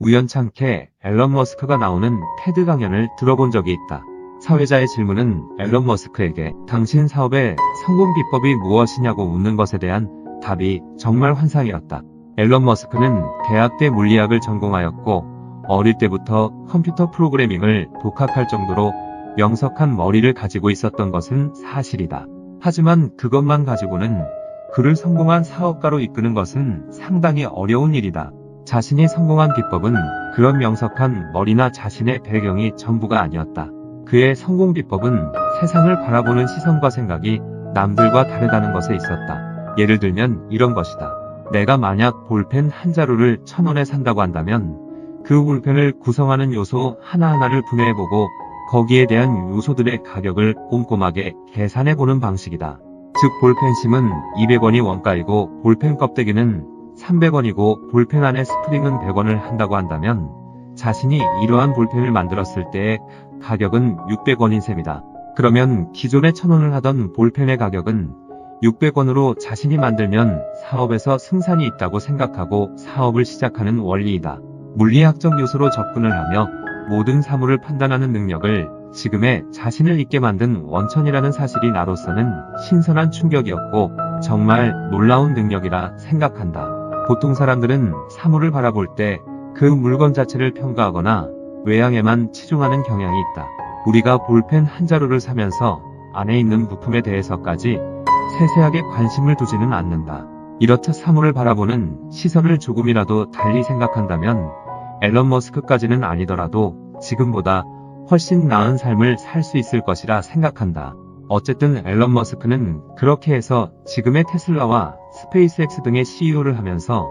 우연찮게 앨런 머스크가 나오는 테드 강연을 들어본 적이 있다. 사회자의 질문은 앨런 머스크에게 당신 사업의 성공 비법이 무엇이냐고 묻는 것에 대한 답이 정말 환상이었다. 앨런 머스크는 대학 때 물리학을 전공하였고 어릴 때부터 컴퓨터 프로그래밍을 독학할 정도로 명석한 머리를 가지고 있었던 것은 사실이다. 하지만 그것만 가지고는 그를 성공한 사업가로 이끄는 것은 상당히 어려운 일이다. 자신이 성공한 비법은 그런 명석한 머리나 자신의 배경이 전부가 아니었다. 그의 성공 비법은 세상을 바라보는 시선과 생각이 남들과 다르다는 것에 있었다. 예를 들면 이런 것이다. 내가 만약 볼펜 한 자루를 1,000원에 산다고 한다면 그 볼펜을 구성하는 요소 하나하나를 분해해보고 거기에 대한 요소들의 가격을 꼼꼼하게 계산해보는 방식이다. 즉 볼펜심은 200원이 원가이고 볼펜 껍데기는 300원이고 볼펜 안에 스프링은 100원을 한다고 한다면 자신이 이러한 볼펜을 만들었을 때의 가격은 600원인 셈이다. 그러면 기존에 1,000원을 하던 볼펜의 가격은 600원으로 자신이 만들면 사업에서 승산이 있다고 생각하고 사업을 시작하는 원리이다. 물리학적 요소로 접근을 하며 모든 사물을 판단하는 능력을 지금의 자신을 있게 만든 원천이라는 사실이 나로서는 신선한 충격이었고 정말 놀라운 능력이라 생각한다. 보통 사람들은 사물을 바라볼 때 그 물건 자체를 평가하거나 외양에만 치중하는 경향이 있다. 우리가 볼펜 한 자루를 사면서 안에 있는 부품에 대해서까지 세세하게 관심을 두지는 않는다. 이렇듯 사물을 바라보는 시선을 조금이라도 달리 생각한다면 앨런 머스크까지는 아니더라도 지금보다 훨씬 나은 삶을 살 수 있을 것이라 생각한다. 어쨌든 앨런 머스크는 그렇게 해서 지금의 테슬라와 스페이스X 등의 CEO를 하면서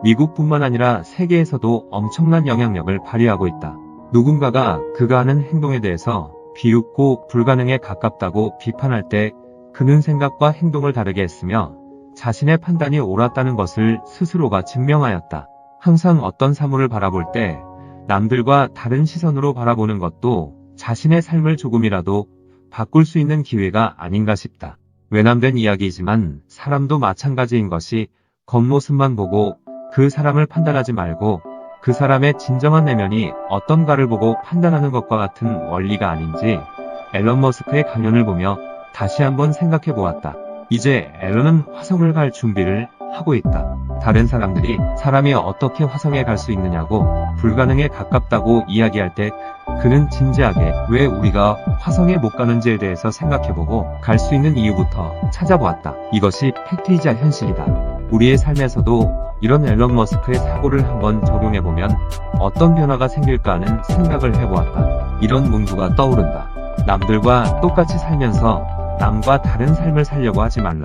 미국뿐만 아니라 세계에서도 엄청난 영향력을 발휘하고 있다. 누군가가 그가 하는 행동에 대해서 비웃고 불가능에 가깝다고 비판할 때 그는 생각과 행동을 다르게 했으며 자신의 판단이 옳았다는 것을 스스로가 증명하였다. 항상 어떤 사물을 바라볼 때 남들과 다른 시선으로 바라보는 것도 자신의 삶을 조금이라도 바꿀 수 있는 기회가 아닌가 싶다. 외람된 이야기이지만 사람도 마찬가지인 것이 겉모습만 보고 그 사람을 판단하지 말고 그 사람의 진정한 내면이 어떤가를 보고 판단하는 것과 같은 원리가 아닌지 앨런 머스크의 강연을 보며 다시 한번 생각해 보았다. 이제 앨런은 화성을 갈 준비를 하고 있다. 다른 사람들이 사람이 어떻게 화성에 갈 수 있느냐고 불가능에 가깝다고 이야기할 때 그는 진지하게 왜 우리가 화성에 못 가는지에 대해서 생각해보고 갈 수 있는 이유부터 찾아보았다. 이것이 팩트이자 현실이다. 우리의 삶에서도 이런 앨런 머스크의 사고를 한번 적용해보면 어떤 변화가 생길까 하는 생각을 해보았다. 이런 문구가 떠오른다. 남들과 똑같이 살면서 남과 다른 삶을 살려고 하지 말라.